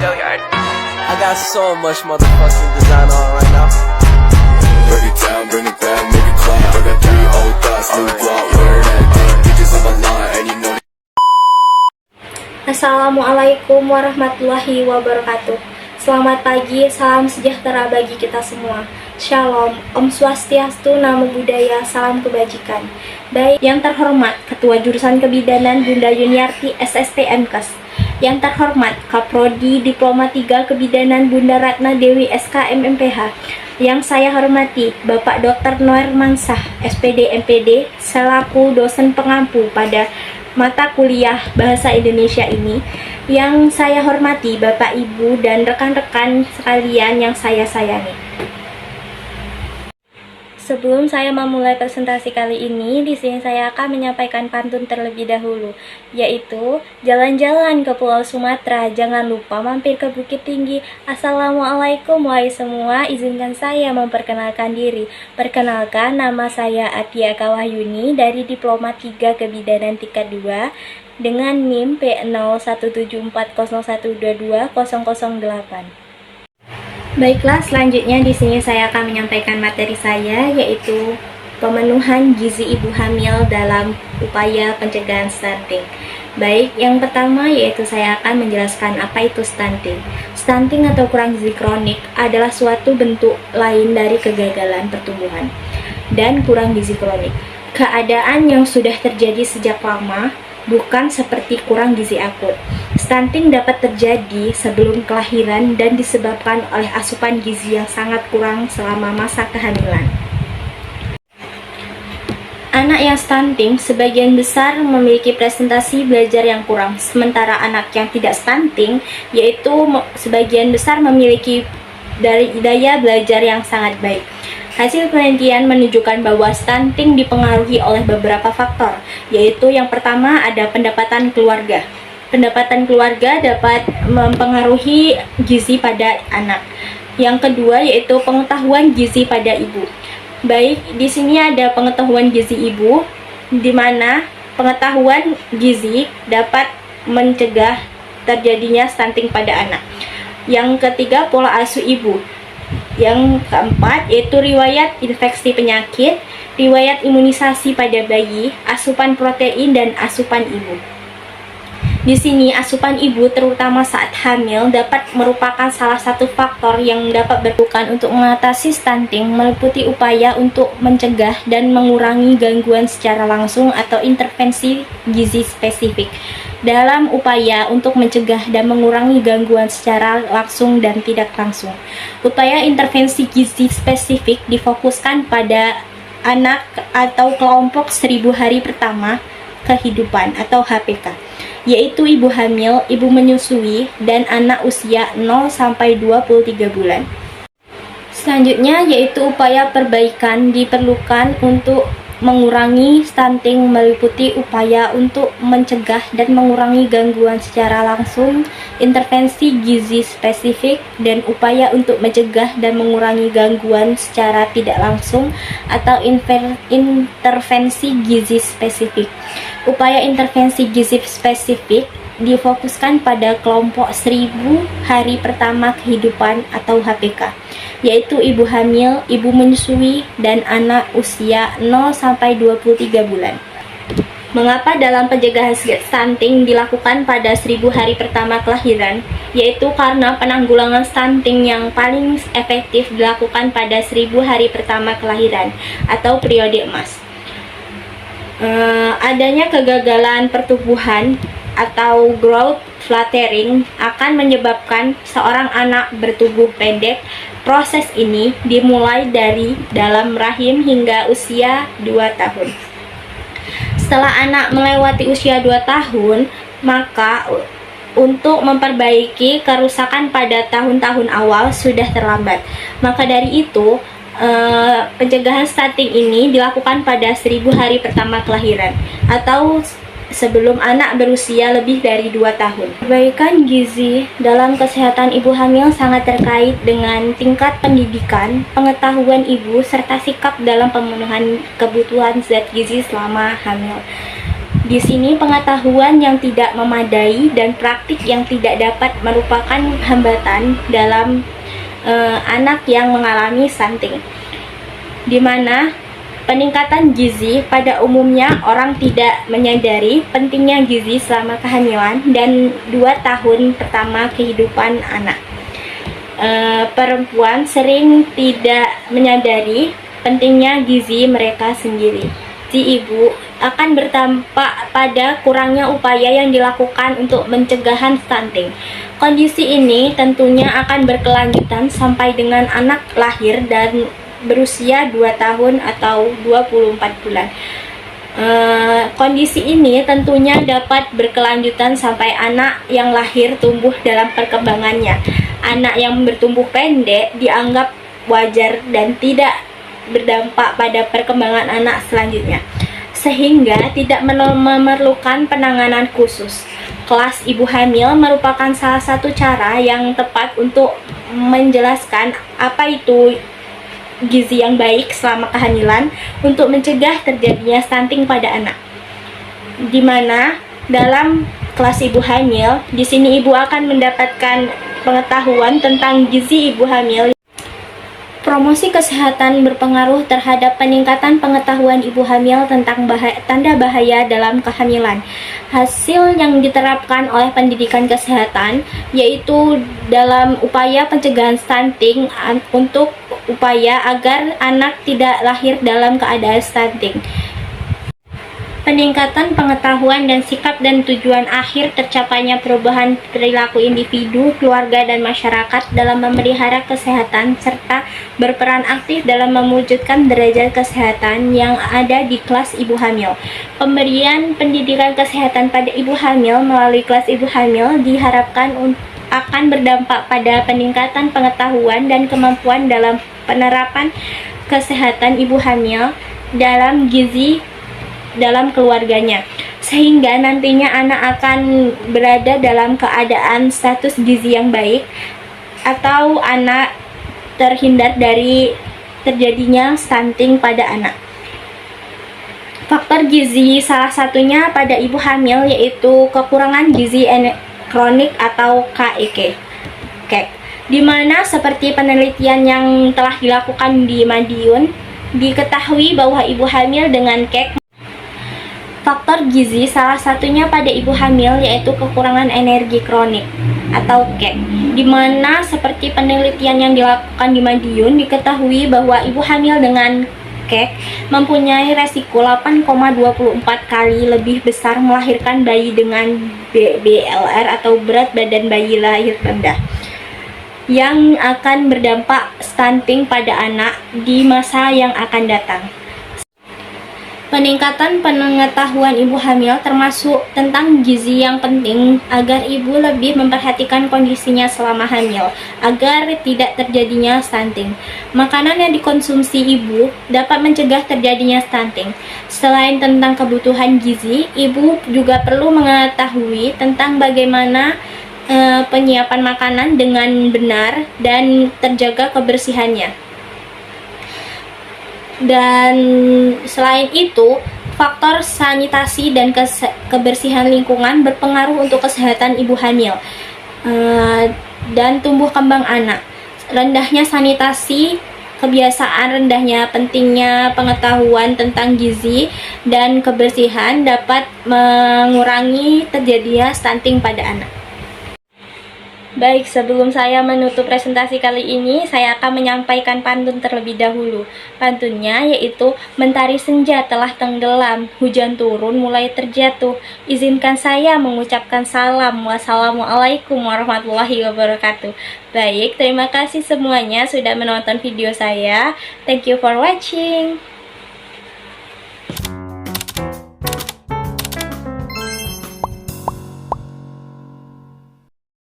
I got so much motherfucking design on right now. Break it down, bring it back, make it clap. I got 3 old thoughts, new block, wear that dick. Bitches on my line, and you know. Assalamualaikum warahmatullahi wabarakatuh. Selamat pagi, salam sejahtera bagi kita semua. Shalom, Om Swastiastu, Namo Buddhaya, salam kebajikan. Baik, yang terhormat Ketua Jurusan Kebidanan Bunda Yuniarti SST MKes. Yang terhormat Kaprodi Diploma 3 Kebidanan Bunda Ratna Dewi SKM MPH. Yang saya hormati Bapak Dr. Noer Mansah SPD MPD selaku dosen pengampu pada mata kuliah Bahasa Indonesia ini. Yang saya hormati Bapak Ibu dan rekan-rekan sekalian yang saya sayangi. Sebelum saya memulai presentasi kali ini, di sini saya akan menyampaikan pantun terlebih dahulu, yaitu jalan-jalan ke Pulau Sumatera, jangan lupa mampir ke Bukit Tinggi. Assalamualaikum wahai semua, izinkan saya memperkenalkan diri. Perkenalkan, nama saya Atia Kawahyuni dari Diploma 3 Kebidanan tingkat 2 dengan NIM P017401220008. Baiklah, selanjutnya di sini saya akan menyampaikan materi saya, yaitu pemenuhan gizi ibu hamil dalam upaya pencegahan stunting. Baik, yang pertama yaitu saya akan menjelaskan apa itu stunting. Stunting atau kurang gizi kronik adalah suatu bentuk lain dari kegagalan pertumbuhan dan kurang gizi kronik. Keadaan yang sudah terjadi sejak lama, bukan seperti kurang gizi akut. Stunting dapat terjadi sebelum kelahiran dan disebabkan oleh asupan gizi yang sangat kurang selama masa kehamilan. Anak yang stunting sebagian besar memiliki presentasi belajar yang kurang, sementara anak yang tidak stunting yaitu sebagian besar memiliki daya belajar yang sangat baik. Hasil penelitian menunjukkan bahwa stunting dipengaruhi oleh beberapa faktor, yaitu yang pertama ada pendapatan keluarga. Pendapatan keluarga dapat mempengaruhi gizi pada anak. Yang kedua yaitu pengetahuan gizi pada ibu. Baik, di sini ada pengetahuan gizi ibu, di mana pengetahuan gizi dapat mencegah terjadinya stunting pada anak. Yang ketiga, pola asuh ibu. Yang keempat yaitu riwayat infeksi penyakit, riwayat imunisasi pada bayi, asupan protein dan asupan ibu. Di sini asupan ibu terutama saat hamil dapat merupakan salah satu faktor yang dapat berperan untuk mengatasi stunting, meliputi upaya untuk mencegah dan mengurangi gangguan secara langsung atau intervensi gizi spesifik. Dalam upaya untuk mencegah dan mengurangi gangguan secara langsung dan tidak langsung, upaya intervensi gizi spesifik difokuskan pada anak atau kelompok 1000 hari pertama kehidupan atau HPK, yaitu ibu hamil, ibu menyusui, dan anak usia 0-23 bulan. Selanjutnya yaitu upaya perbaikan diperlukan untuk mengurangi stunting, meliputi upaya untuk mencegah dan mengurangi gangguan secara langsung, intervensi gizi spesifik, dan upaya untuk mencegah dan mengurangi gangguan secara tidak langsung atau intervensi gizi spesifik. Upaya intervensi gizi spesifik difokuskan pada kelompok 1000 hari pertama kehidupan atau HPK, yaitu ibu hamil, ibu menyusui, dan anak usia 0-23 bulan. Mengapa dalam pencegahan stunting dilakukan pada 1000 hari pertama kelahiran? Yaitu karena penanggulangan stunting yang paling efektif dilakukan pada 1000 hari pertama kelahiran atau periode emas. Adanya kegagalan pertumbuhan atau growth flattering akan menyebabkan seorang anak bertubuh pendek. Proses ini dimulai dari dalam rahim hingga usia 2 tahun. Setelah anak melewati usia 2 tahun, maka untuk memperbaiki kerusakan pada tahun-tahun awal sudah terlambat. Maka dari itu, pencegahan stunting ini dilakukan pada 1000 hari pertama kelahiran atau sebelum anak berusia lebih dari 2 tahun. Perbaikan gizi dalam kesehatan ibu hamil sangat terkait dengan tingkat pendidikan, pengetahuan ibu, serta sikap dalam pemenuhan kebutuhan zat gizi selama hamil. Di sini pengetahuan yang tidak memadai dan praktik yang tidak dapat merupakan hambatan dalam anak yang mengalami stunting, di mana peningkatan gizi pada umumnya orang tidak menyadari pentingnya gizi selama kehamilan dan 2 tahun pertama kehidupan anak. Perempuan sering tidak menyadari pentingnya gizi mereka sendiri. Si ibu akan berdampak pada kurangnya upaya yang dilakukan untuk pencegahan stunting. Kondisi ini tentunya akan berkelanjutan sampai dengan anak lahir dan berusia 2 tahun atau 24 bulan. Kondisi ini tentunya dapat berkelanjutan sampai anak yang lahir tumbuh dalam perkembangannya. Anak yang bertumbuh pendek dianggap wajar dan tidak berdampak pada perkembangan anak selanjutnya, sehingga tidak memerlukan penanganan khusus. Kelas ibu hamil merupakan salah satu cara yang tepat untuk menjelaskan apa itu gizi yang baik selama kehamilan untuk mencegah terjadinya stunting pada anak. Di mana dalam kelas ibu hamil, di sini ibu akan mendapatkan pengetahuan tentang gizi ibu hamil. Promosi kesehatan berpengaruh terhadap peningkatan pengetahuan ibu hamil tentang tanda bahaya dalam kehamilan. Hasil yang diterapkan oleh pendidikan kesehatan yaitu dalam upaya pencegahan stunting untuk upaya agar anak tidak lahir dalam keadaan stunting. Peningkatan pengetahuan dan sikap dan tujuan akhir tercapainya perubahan perilaku individu, keluarga, dan masyarakat dalam memelihara kesehatan serta berperan aktif dalam mewujudkan derajat kesehatan yang ada di kelas ibu hamil. Pemberian pendidikan kesehatan pada ibu hamil melalui kelas ibu hamil diharapkan akan berdampak pada peningkatan pengetahuan dan kemampuan dalam penerapan kesehatan ibu hamil dalam gizi dalam keluarganya, sehingga nantinya anak akan berada dalam keadaan status gizi yang baik atau anak terhindar dari terjadinya stunting pada anak. Faktor gizi salah satunya pada ibu hamil yaitu kekurangan gizi kronik atau KEK, di mana seperti penelitian yang telah dilakukan di Madiun, diketahui bahwa ibu hamil dengan KEK faktor gizi salah satunya pada ibu hamil yaitu kekurangan energi kronik atau KEK, di mana seperti penelitian yang dilakukan di Madiun diketahui bahwa ibu hamil dengan KEK mempunyai resiko 8,24 kali lebih besar melahirkan bayi dengan BLR atau berat badan bayi lahir rendah, yang akan berdampak stunting pada anak di masa yang akan datang. Peningkatan pengetahuan ibu hamil termasuk tentang gizi yang penting agar ibu lebih memperhatikan kondisinya selama hamil agar tidak terjadinya stunting. Makanan yang dikonsumsi ibu dapat mencegah terjadinya stunting. Selain tentang kebutuhan gizi, ibu juga perlu mengetahui tentang bagaimana penyiapan makanan dengan benar dan terjaga kebersihannya. Dan selain itu, faktor sanitasi dan kebersihan lingkungan berpengaruh untuk kesehatan ibu hamil dan tumbuh kembang anak. Rendahnya sanitasi, kebiasaan rendahnya pentingnya pengetahuan tentang gizi dan kebersihan dapat mengurangi terjadinya stunting pada anak. Baik, sebelum saya menutup presentasi kali ini, saya akan menyampaikan pantun terlebih dahulu. Pantunnya yaitu, mentari senja telah tenggelam, hujan turun mulai terjatuh. Izinkan saya mengucapkan salam. Wassalamualaikum warahmatullahi wabarakatuh. Baik, terima kasih semuanya sudah menonton video saya. Thank you for watching.